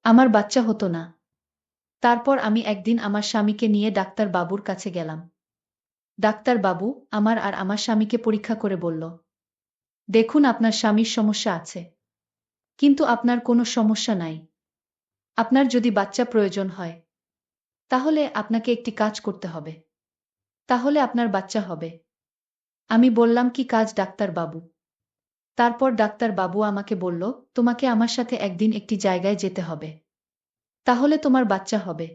আমার বাচ্চা হতো না। তারপর আমি একদিন আমার স্বামীকে নিয়ে ডাক্তার বাবুর কাছে গেলাম। ডাক্তার বাবু আমার আর আমার স্বামীকে পরীক্ষা করে বলল, দেখুন আপনার স্বামীর সমস্যা আছে, কিন্তু আপনার কোনো সমস্যা নাই। আপনার যদি বাচ্চা প্রয়োজন হয় তাহলে আপনাকে একটি কাজ করতে হবে, তাহলে আপনার বাচ্চা হবে। আমি বললাম, কি কাজ ডাক্তার বাবু? তারপর ডাক্তার বাবু আমাকে বলল, তোমাকে আমার সাথে একদিন একটি জায়গায় যেতে হবে, তাহলে তোমার বাচ্চা হবে।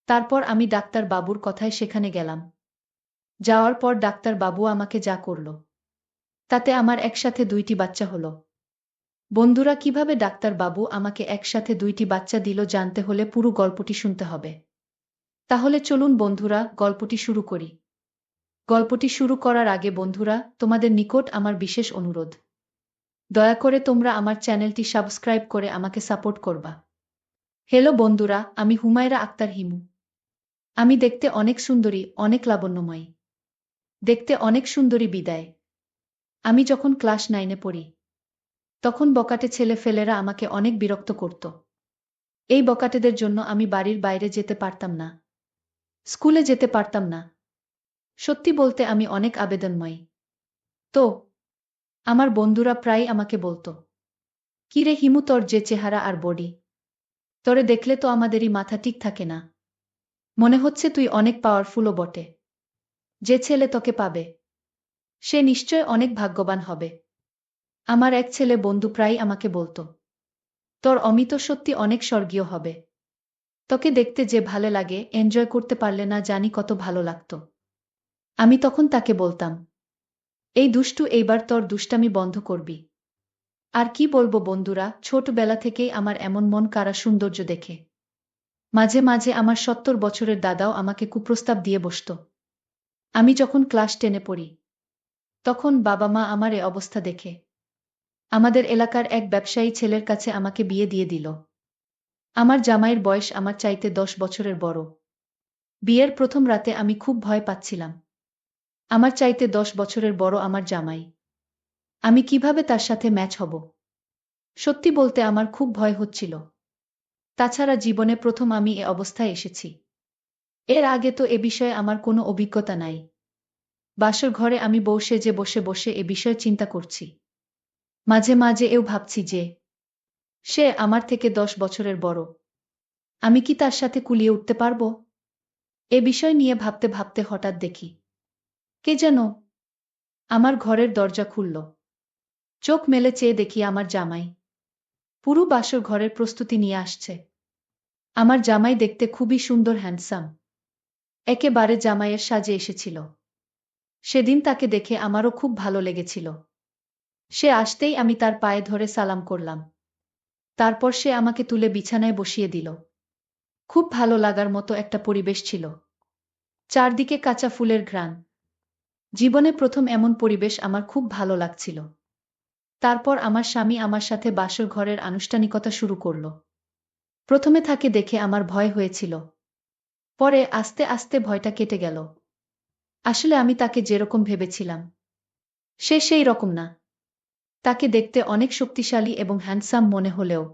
তারপর আমি ডাক্তার বাবুর কথায় সেখানে গেলাম। যাওয়ার পর ডাক্তার বাবু আমাকে যা করল, তাতে আমার একসাথে 2টি বাচ্চা হলো। বন্ধুরা, কিভাবে ডাক্তার বাবু আমাকে একসাথে 2টি বাচ্চা দিল জানতে হলে পুরো গল্পটি শুনতে হবে। তাহলে চলুন বন্ধুরা, গল্পটি শুরু করি। গল্পটি শুরু করার আগে বন্ধুরা, তোমাদের নিকট আমার বিশেষ অনুরোধ, দয়া করে তোমরা আমার চ্যানেলটি সাবস্ক্রাইব করে আমাকে সাপোর্ট করবা। হ্যালো বন্ধুরা, আমি হুমায়রা আক্তার হিমু। আমি দেখতে অনেক সুন্দরী, অনেক লাবণ্যময়ী। দেখতে অনেক সুন্দরী বিদায়। আমি যখন ক্লাস 9-এ পড়ি, তখন বকাটে ছেলে ফেলেরা আমাকে অনেক বিরক্ত করত। এই বকাটেদের জন্য আমি বাড়ির বাইরে যেতে পারতাম না, স্কুলে যেতে পারতাম না। সত্যি বলতে আমি অনেক আবেদনময়ী। তো আমার বন্ধুরা প্রায় আমাকে বলতো, কি রে হিমু, তোর যে চেহারা আর বডি, তোরে দেখলে তো আমাদেরই মাথা ঠিক থাকে না। মনে হচ্ছে তুই অনেক পাওয়ারফুলও বটে। যে ছেলে তোকে পাবে সে নিশ্চয় অনেক ভাগ্যবান হবে। আমার এক ছেলে বন্ধু প্রায় আমাকে বলতো, তোর অমিত সত্যি অনেক স্বর্গীয় হবে। তোকে দেখতে যে ভালো লাগে, এনজয় করতে পারলে না জানি কত ভালো লাগতো। আমি তখন তাকে বলতাম, এই দুষ্টু, এইবার তোর দুষ্টামি বন্ধ করবি। আর কি বলবো বন্ধুরা, ছোটবেলা থেকেই আমার এমন মন কাড়া সৌন্দর্য দেখে মাঝে মাঝে আমার 70 বছরের দাদাও আমাকে কুপ্রস্তাব দিয়ে বসত। আমি যখন ক্লাস 10-এ পড়ি, তখন বাবা মা আমার এ অবস্থা দেখে আমাদের এলাকার এক ব্যবসায়ী ছেলের কাছে আমাকে বিয়ে দিয়ে দিল। আমার জামাইয়ের বয়স আমার চাইতে 10 বছরের বড়। বিয়ের প্রথম রাতে আমি খুব ভয় পাচ্ছিলাম। আমার চাইতে 10 বছরের বড় আমার জামাই, আমি কিভাবে তার সাথে ম্যাচ হব? সত্যি বলতে আমার খুব ভয় হচ্ছিল। তাছাড়া জীবনে প্রথম আমি এ অবস্থায় এসেছি। এর আগে তো এ বিষয়ে আমার কোনো অভিজ্ঞতা নাই। বাসর ঘরে আমি বউ সেজে বসে বসে এ বিষয়ে চিন্তা করছি। মাঝে মাঝে এও ভাবছি যে সে আমার থেকে 10 বছরের বড়। আমি কি তার সাথে কুলিয়ে উঠতে পারবো? এ বিষয় নিয়ে ভাবতে ভাবতে হঠাৎ দেখি, কে যেন আমার ঘরের দরজা খুলল। চোখ মেলে চেয়ে দেখি আমার জামাই পুরো বাসর ঘরের প্রস্তুতি নিয়ে আসছে। আমার জামাই দেখতে খুবই সুন্দর, হ্যান্ডসাম, একেবারে জামাইয়ের সাজে এসেছিল। সেদিন তাকে দেখে আমারও খুব ভালো লেগেছিল। সে আসতেই আমি তার পায়ে ধরে সালাম করলাম। তারপর সে আমাকে তুলে বিছানায় বসিয়ে দিল। খুব ভালো লাগার মতো একটা পরিবেশ ছিল, চারদিকে কাঁচা ফুলের ঘ্রাণ। জীবনে প্রথম এমন পরিবেশ আমার খুব ভালো লাগছিল। তারপর আমার স্বামী আমার সাথে বাসর ঘরের আনুষ্ঠানিকতা শুরু করল। প্রথমে তাকে দেখে আমার ভয় হয়েছিল, পরে আস্তে আস্তে ভয়টা কেটে গেল। আসলে আমি তাকে যেরকম ভেবেছিলাম সে সেই রকম না। তাকে দেখতে অনেক শক্তিশালী এবং হ্যান্ডসাম মনে হলেও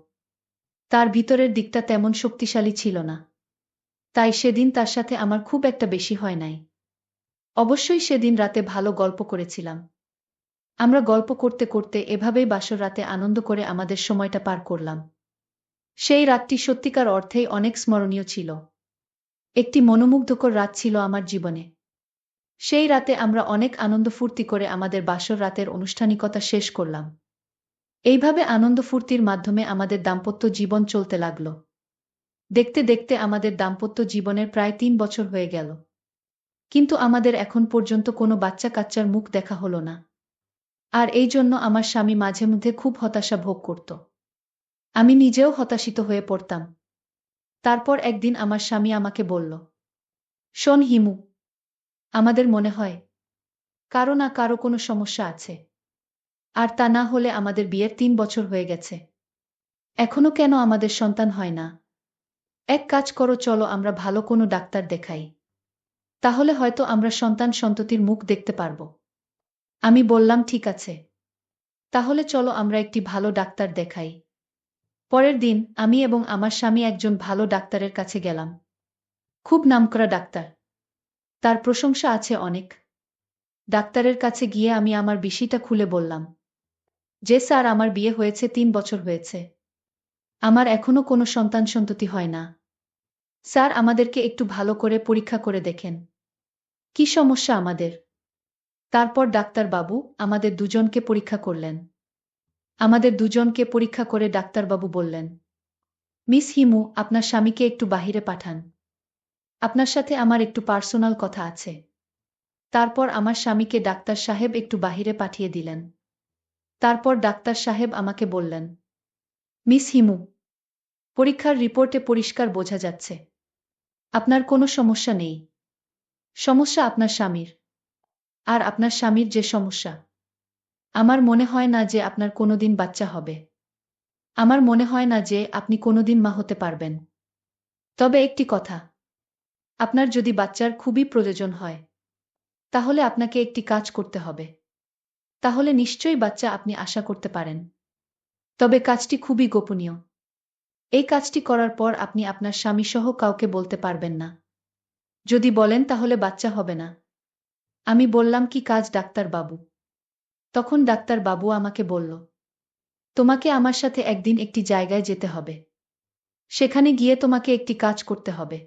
তার ভিতরের দিকটা তেমন শক্তিশালী ছিল না। তাই সেদিন তার সাথে আমার খুব একটা বেশি হয় নাই। অবশ্যই সেদিন রাতে ভালো গল্প করেছিলাম। আমরা গল্প করতে করতে এভাবেই বাসর রাতে আনন্দ করে আমাদের সময়টা পার করলাম। সেই রাতটি সত্যিকার অর্থেই অনেক স্মরণীয় ছিল। একটি মনোমুগ্ধকর রাত ছিল আমার জীবনে। সেই রাতে আমরা অনেক আনন্দ ফুর্তি করে আমাদের বাসর রাতের আনুষ্ঠানিকতা শেষ করলাম। এইভাবে আনন্দ ফুর্তির মাধ্যমে আমাদের দাম্পত্য জীবন চলতে লাগল। দেখতে দেখতে আমাদের দাম্পত্য জীবনের প্রায় 3 বছর হয়ে গেল। কিন্তু আমাদের এখন পর্যন্ত কোনো বাচ্চা কাচ্চার মুখ দেখা হলো না। আর এই জন্য আমার স্বামী মাঝে মধ্যে খুব হতাশা ভোগ করত। আমি নিজেও হতাশিত হয়ে পড়তাম। তারপর একদিন আমার স্বামী আমাকে বলল, শোন হিমু, আমাদের মনে হয় কারো না কারো কোনো সমস্যা আছে। আর তা না হলে আমাদের বিয়ের 3 বছর হয়ে গেছে, এখনো কেন আমাদের সন্তান হয় না? এক কাজ করো, চলো আমরা ভালো কোনো ডাক্তার দেখাই, তাহলে হয়তো আমরা সন্তান সন্ততির মুখ দেখতে পারব। আমি বললাম, ঠিক আছে, তাহলে চলো আমরা একটি ভালো ডাক্তার দেখাই। পরের দিন আমি এবং আমার স্বামী একজন ভালো ডাক্তারের কাছে গেলাম। খুব নামকরা ডাক্তার। তার প্রশংসা আছে অনেক। ডাক্তারের কাছে গিয়ে আমি আমার বিষয়টা খুলে বললাম যে স্যার, আমার বিয়ে হয়েছে 3 বছর হয়েছে। আমার এখনো কোনো সন্তান-সন্ততি হয় না। স্যার, আমাদেরকে একটু ভালো করে পরীক্ষা করে দেখেন। কি সমস্যা আমাদের? তারপর ডাক্তারবাবু আমাদের দুজনকে পরীক্ষা করলেন। আমাদের দুজনকে পরীক্ষা করে ডাক্তারবাবু বললেন, মিস হিমু, আপনার স্বামীকে একটু বাহিরে পাঠান। আপনার সাথে আমার একটু পার্সোনাল কথা আছে। তারপর আমার স্বামীকে ডাক্তার সাহেব একটু বাহিরে পাঠিয়ে দিলেন। তারপর ডাক্তার সাহেব আমাকে বললেন, মিস হিমু, পরীক্ষার রিপোর্টে পরিষ্কার বোঝা যাচ্ছে আপনার কোনো সমস্যা নেই। সমস্যা আপনার স্বামীর। আর আপনার স্বামীর যে সমস্যা, আমার মনে হয় না যে আপনার কোনোদিন বাচ্চা হবে। আমার মনে হয় না যে আপনি কোনোদিন মা হতে পারবেন। তবে একটি কথা, আপনার যদি বাচ্চার খুবই প্রয়োজন হয়, তাহলে আপনাকে একটি কাজ করতে হবে। তাহলে নিশ্চয়ই বাচ্চা আপনি আশা করতে পারেন। তবে কাজটি খুবই গোপনীয়। এই কাজটি করার পর আপনি আপনার স্বামীসহ কাউকে বলতে পারবেন না। যদি বলেন তাহলে বাচ্চা হবে না। আমি বললাম, কি কাজ ডাক্তারবাবু? তখন ডাক্তারবাবু আমাকে বলল, তোমাকে আমার সাথে একদিন একটি জায়গায় যেতে হবে। সেখানে গিয়ে তোমাকে একটি কাজ করতে হবে।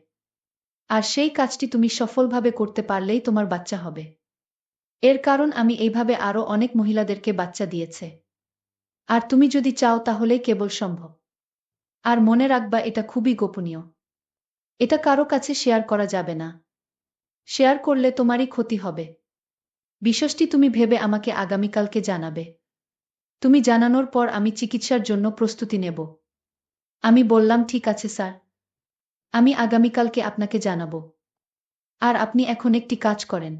আর সেই কাজটি তুমি সফলভাবে করতে পারলেই তোমার বাচ্চা হবে। এর কারণ আমি এইভাবে আরও অনেক মহিলাদেরকে বাচ্চা দিয়েছে। আর তুমি যদি চাও তাহলেই কেবল সম্ভব। আর মনে রাখবা, এটা খুবই গোপনীয়। এটা কারো কাছে শেয়ার করা যাবে না। শেয়ার করলে তোমারই ক্ষতি হবে। বিষয়টি তুমি ভেবে আমাকে আগামীকালকে জানাবে। তুমি জানানোর পর আমি চিকিৎসার জন্য প্রস্তুতি নেব। আমি বললাম, ঠিক আছে স্যার। আমি আগামীকালকে আপনাকে জানাবো। আর আপনি এখন একটি কাজ করেন।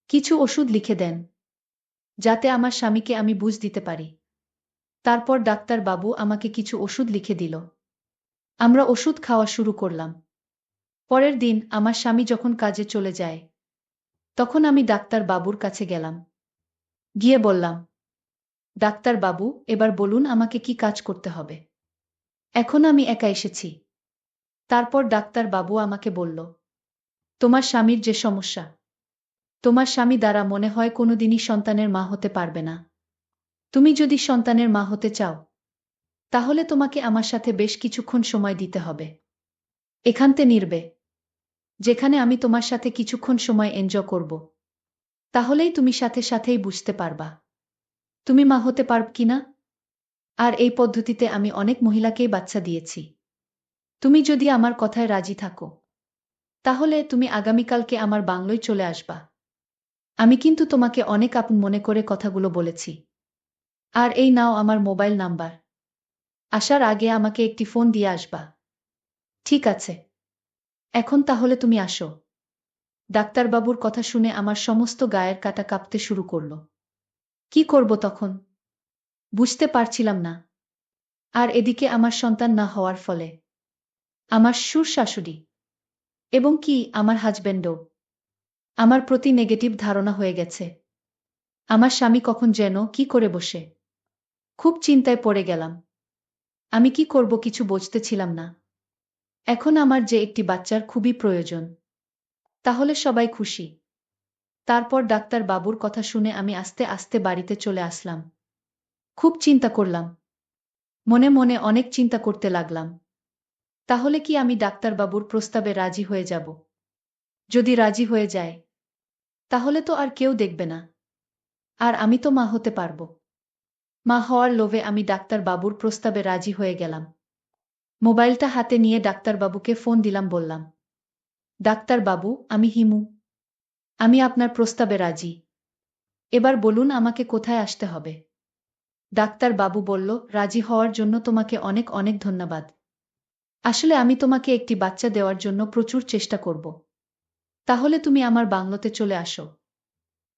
কিছু ওষুধ লিখে দেন, যাতে আমার স্বামীকে আমি বুঝ দিতে পারি। তারপর ডাক্তারবাবু আমাকে কিছু ওষুধ লিখে দিল। আমরা ওষুধ খাওয়া শুরু করলাম। পরের দিন আমার স্বামী যখন কাজে চলে যায়, তখন আমি ডাক্তারবাবুর কাছে গেলাম। গিয়ে বললাম, ডাক্তারবাবু, এবার বলুন আমাকে কি কাজ করতে হবে। এখন আমি একা এসেছি। তারপর ডাক্তারবাবু আমাকে বলল, তোমার স্বামীর যে সমস্যা, তোমার স্বামী দ্বারা মনে হয় কোনোদিনই সন্তানের মা হতে পারবে না। তুমি যদি সন্তানের মা হতে চাও, তাহলে তোমাকে আমার সাথে বেশ কিছুক্ষণ সময় দিতে হবে। এখানতে নির্বে, যেখানে আমি তোমার সাথে কিছুক্ষণ সময় এনজয় করব। তাহলেই তুমি সাথে সাথেই বুঝতে পারবা তুমি মা হতে পারব কিনা। আর এই পদ্ধতিতে আমি অনেক মহিলাকেই বাচ্চা দিয়েছি। তুমি যদি আমার কথায় রাজি থাকো, তাহলে তুমি আগামীকালকে আমার বাংলোয় চলে আসবা। আমি কিন্তু তোমাকে অনেক আপন মনে করে কথাগুলো বলেছি। আর এই নাও আমার মোবাইল নাম্বার। আসার আগে আমাকে একটি ফোন দিয়ে আসবা। ঠিক আছে? এখন তাহলে তুমি আসো। ডাক্তারবাবুর কথা শুনে আমার সমস্ত গায়ের কাঁটা কাঁপতে শুরু করল। কি করব তখন? বুঝতে পারছিলাম না। আর এদিকে আমার সন্তান না হওয়ার ফলে আমার শ্বশুর শাশুড়ি এবং কি আমার হাজবেন্ডও আমার প্রতি নেগেটিভ ধারণা হয়ে গেছে। আমার স্বামী কখন যেন কি করে বসে। খুব চিন্তায় পড়ে গেলাম। আমি কি করব কিছু বুঝতেছিলাম না। এখন আমার যে একটি বাচ্চার খুবই প্রয়োজন। তাহলে সবাই খুশি। তারপর ডাক্তার বাবুর কথা শুনে আমি আস্তে আস্তে বাড়িতে চলে আসলাম। খুব চিন্তা করলাম। মনে মনে অনেক চিন্তা করতে লাগলাম। তাহলে কি আমি ডাক্তারবাবুর প্রস্তাবে রাজি হয়ে যাব? যদি রাজি হয়ে যায়, তাহলে তো আর কেউ দেখবে না। আর আমি তো মা হতে পারব। মা হওয়ার লোভে আমি ডাক্তারবাবুর প্রস্তাবে রাজি হয়ে গেলাম। মোবাইলটা হাতে নিয়ে ডাক্তারবাবুকে ফোন দিলাম, বললাম, ডাক্তারবাবু, আমি হিমু। আমি আপনার প্রস্তাবে রাজি। এবার বলুন আমাকে কোথায় আসতে হবে। ডাক্তারবাবু বলল, রাজি হওয়ার জন্য তোমাকে অনেক অনেক ধন্যবাদ। আসলে আমি তোমাকে একটি বাচ্চা দেওয়ার জন্য প্রচুর চেষ্টা করব। তাহলে তুমি আমার বাংলোতে চলে আসো।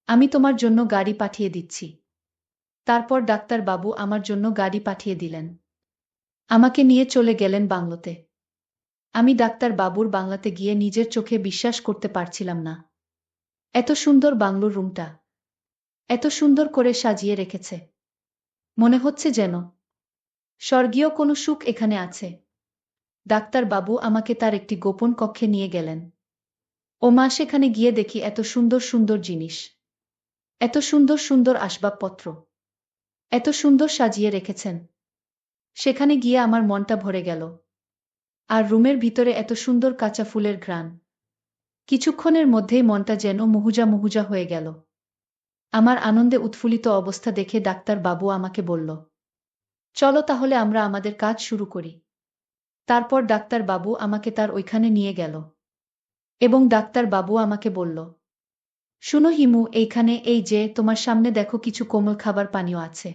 আমি তোমার জন্য গাড়ি পাঠিয়ে দিচ্ছি। তারপর ডাক্তারবাবু আমার জন্য গাড়ি পাঠিয়ে দিলেন। আমাকে নিয়ে চলে গেলেন বাংলোতে। আমি ডাক্তারবাবুর বাংলাতে গিয়ে নিজের চোখে বিশ্বাস করতে পারছিলাম না। এত সুন্দর বাংলোর রুমটা। এত সুন্দর করে সাজিয়ে রেখেছে। মনে হচ্ছে যেন স্বর্গীয় কোনো সুখ এখানে আছে। ডাক্তার বাবু আমাকে তার একটি গোপন কক্ষে নিয়ে গেলেন। ও মা, সেখানে গিয়ে দেখি এত সুন্দর সুন্দর জিনিস, এত সুন্দর সুন্দর আসবাবপত্র, এত সুন্দর সাজিয়ে রেখেছেন। সেখানে গিয়ে আমার মনটা ভরে গেল। আর রুমের ভিতরে এত সুন্দর কাঁচা ফুলের ঘ্রাণ। কিছুক্ষণের মধ্যেই মনটা যেন মুহুজা মুহুজা হয়ে গেল। আমার আনন্দে উৎফুল্লিত অবস্থা দেখে ডাক্তার বাবু আমাকে বলল, চলো তাহলে আমরা আমাদের কাজ শুরু করি। তারপর ডাক্তার বাবু আমাকে তার ওইখানে নিয়ে গেল এবং ডাক্তার বাবু আমাকে বলল, শুনো হিমু, এইখানে এই যে তোমার সামনে দেখো কিছু কোমল খাবার পানীয় আছে।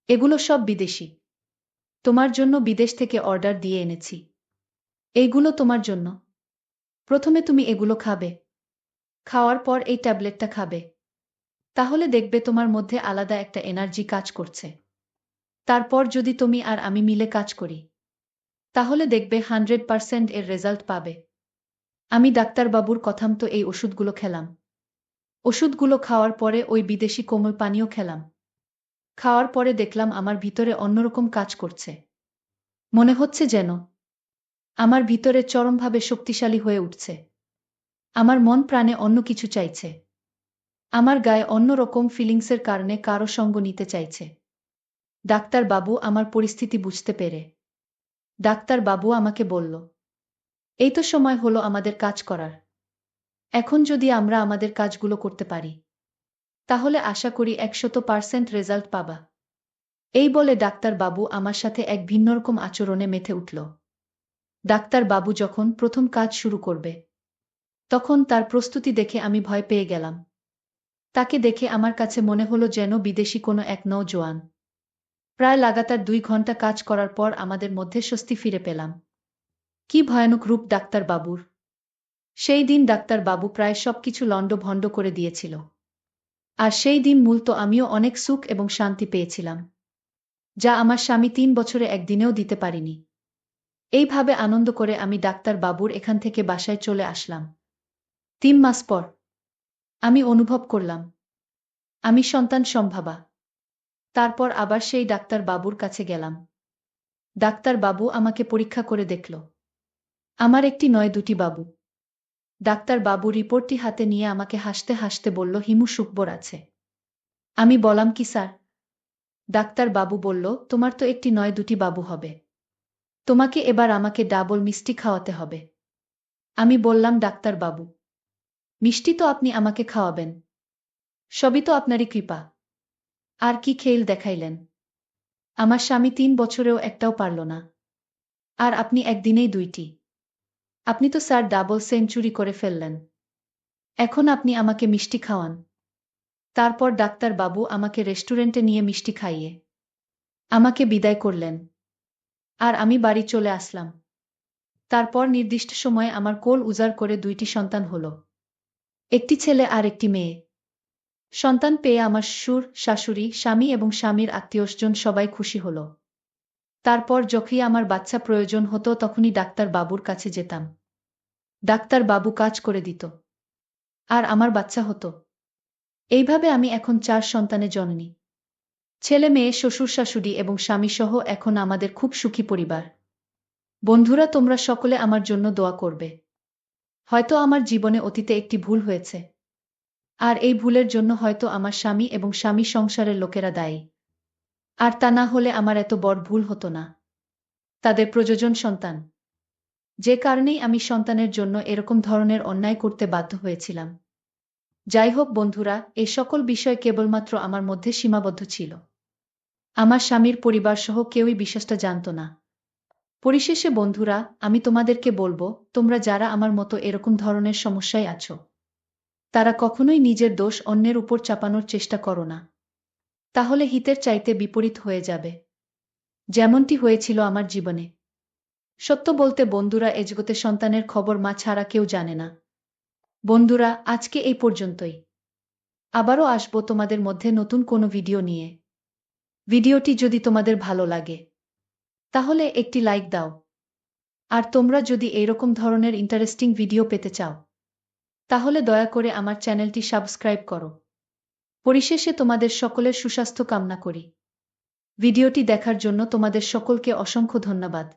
এগুলো সব বিদেশি। তোমার জন্য বিদেশ থেকে অর্ডার দিয়ে এনেছি। এইগুলো তোমার জন্য। প্রথমে তুমি এগুলো খাবে। খাওয়ার পর এই ট্যাবলেটটা খাবে। তাহলে দেখবে তোমার মধ্যে আলাদা একটা এনার্জি কাজ করছে। তারপর যদি তুমি আর আমি মিলে কাজ করি, তাহলে দেখবে 100% এর রেজাল্ট পাবে। আমি ডাক্তারবাবুর কথামতো এই ওষুধগুলো খেলাম। ওষুধগুলো খাওয়ার পরে ওই বিদেশি কোমল পানীয় খেলাম। খাওয়ার পরে দেখলাম আমার ভিতরে অন্যরকম কাজ করছে। মনে হচ্ছে যেন আমার ভিতরে চরমভাবে শক্তিশালী হয়ে উঠছে। আমার মন প্রাণে অন্য কিছু চাইছে। আমার গায়ে অন্যরকম ফিলিংসের কারণে কারো সঙ্গ নিতে চাইছে। ডাক্তার বাবু আমার পরিস্থিতি বুঝতে পেরে ডাক্তার বাবু আমাকে বলল, এই তো সময় হলো আমাদের কাজ করার। এখন যদি আমরা আমাদের কাজগুলো করতে পারি, তাহলে আশা করি 100% রেজাল্ট পাবা। এই বলে ডাক্তার বাবু আমার সাথে এক ভিন্নরকম আচরণে মেতে উঠল। ডাক্তার বাবু যখন প্রথম কাজ শুরু করবে, তখন তার প্রস্তুতি দেখে আমি ভয় পেয়ে গেলাম। তাকে দেখে আমার কাছে মনে হলো যেন বিদেশি কোনো এক নওজোয়ান। প্রায় লাগাতার 2 ঘন্টা কাজ করার পর আমাদের মধ্যে স্বস্তি ফিরে পেলাম। কি ভয়ানক রূপ ডাক্তার বাবুর! সেই দিন ডাক্তার বাবু প্রায় সবকিছু লণ্ডভণ্ড করে দিয়েছিল। আর সেই দিন মূলত আমিও অনেক সুখ এবং শান্তি পেয়েছিলাম, যা আমার স্বামী 3 বছরে একদিনেও দিতে পারিনি। এইভাবে আনন্দ করে আমি ডাক্তার বাবুর এখান থেকে বাসায় চলে আসলাম। 3 মাস পর আমি অনুভব করলাম আমি সন্তান সম্ভাবা। তারপর আবার সেই ডাক্তার বাবুর কাছে গেলাম। ডাক্তার বাবু আমাকে পরীক্ষা করে দেখল। আমার একটি নয়, 2টি বাবু। ডাক্তার বাবু রিপোর্টটি হাতে নিয়ে আমাকে হাসতে হাসতে বলল, হিমু সুখবর আছে। আমি বললাম, কি স্যার? ডাক্তার বাবু বলল, তোমার তো একটি নয়, 2টি বাবু হবে। তোমাকে এবার আমাকে ডাবল মিষ্টি খাওয়াতে হবে। আমি বললাম, ডাক্তার বাবু, মিষ্টি তো আপনি আমাকে খাওয়াবেন। সবই তো আপনারই কৃপা। আর কি খেল দেখাইলেন! আমার স্বামী 3 বছরেও একটাও পারল না। আর আপনি একদিনেই 2টি। আপনি তো স্যার ডাবল সেঞ্চুরি করে ফেললেন। এখন আপনি আমাকে মিষ্টি খাওয়ান। তারপর ডাক্তার বাবু আমাকে রেস্টুরেন্টে নিয়ে মিষ্টি খাইয়ে আমাকে বিদায় করলেন। আর আমি বাড়ি চলে আসলাম। তারপর নির্দিষ্ট সময়ে আমার কোল উজাড় করে 2টি সন্তান হলো। একটি ছেলে আর একটি মেয়ে। সন্তান পেয়ে আমার শ্বশুর, শাশুড়ি, স্বামী এবং স্বামীর আত্মীয়স্বজন সবাই খুশি হল। তারপর যখনই আমার বাচ্চা প্রয়োজন হতো তখনই ডাক্তার বাবুর কাছে যেতাম। ডাক্তার বাবু কাজ করে দিত। আর আমার বাচ্চা হতো। এইভাবে আমি এখন 4 সন্তানের জননী। ছেলে মেয়ে, শ্বশুর শাশুড়ি এবং স্বামী সহ এখন আমাদের খুব সুখী পরিবার। বন্ধুরা, তোমরা সকলে আমার জন্য দোয়া করবে। হয়তো আমার জীবনে অতীতে একটি ভুল হয়েছে। আর এই ভুলের জন্য হয়তো আমার স্বামী এবং স্বামী সংসারের লোকেরা দায়ী। আর তা না হলে আমার এত বড় ভুল হতো না। তাদের প্রয়োজন সন্তান। যে কারণেই আমি সন্তানের জন্য এরকম ধরনের অন্যায় করতে বাধ্য হয়েছিলাম। যাই হোক বন্ধুরা, এই সকল বিষয় কেবলমাত্র আমার মধ্যে সীমাবদ্ধ ছিল। আমার স্বামীর পরিবার সহ কেউই বিষয়টা জানত না। পরিশেষে বন্ধুরা, আমি তোমাদেরকে বলবো, তোমরা যারা আমার মতো এরকম ধরনের সমস্যায় আছো, তারা কখনোই নিজের দোষ অন্যের উপর চাপানোর চেষ্টা করো না। তাহলে হিতের চাইতে বিপরীত হয়ে যাবে, যেমনটি হয়েছিল আমার জীবনে। সত্য বলতে বন্ধুরা, এ জগতে সন্তানের খবর মা ছাড়া কেউ জানে না। বন্ধুরা, আজকে এই পর্যন্তই। আবারও আসবো তোমাদের মধ্যে নতুন কোনো ভিডিও নিয়ে। ভিডিওটি যদি তোমাদের ভালো লাগে, তাহলে একটি লাইক দাও। আর তোমরা যদি এইরকম ধরনের ইন্টারেস্টিং ভিডিও পেতে চাও, তাহলে দয়া করে আমার চ্যানেলটি সাবস্ক্রাইব করো। পরিশেষে তোমাদের সকলের সুস্বাস্থ্য কামনা করি। ভিডিওটি দেখার জন্য তোমাদের সকলকে অসংখ্য ধন্যবাদ।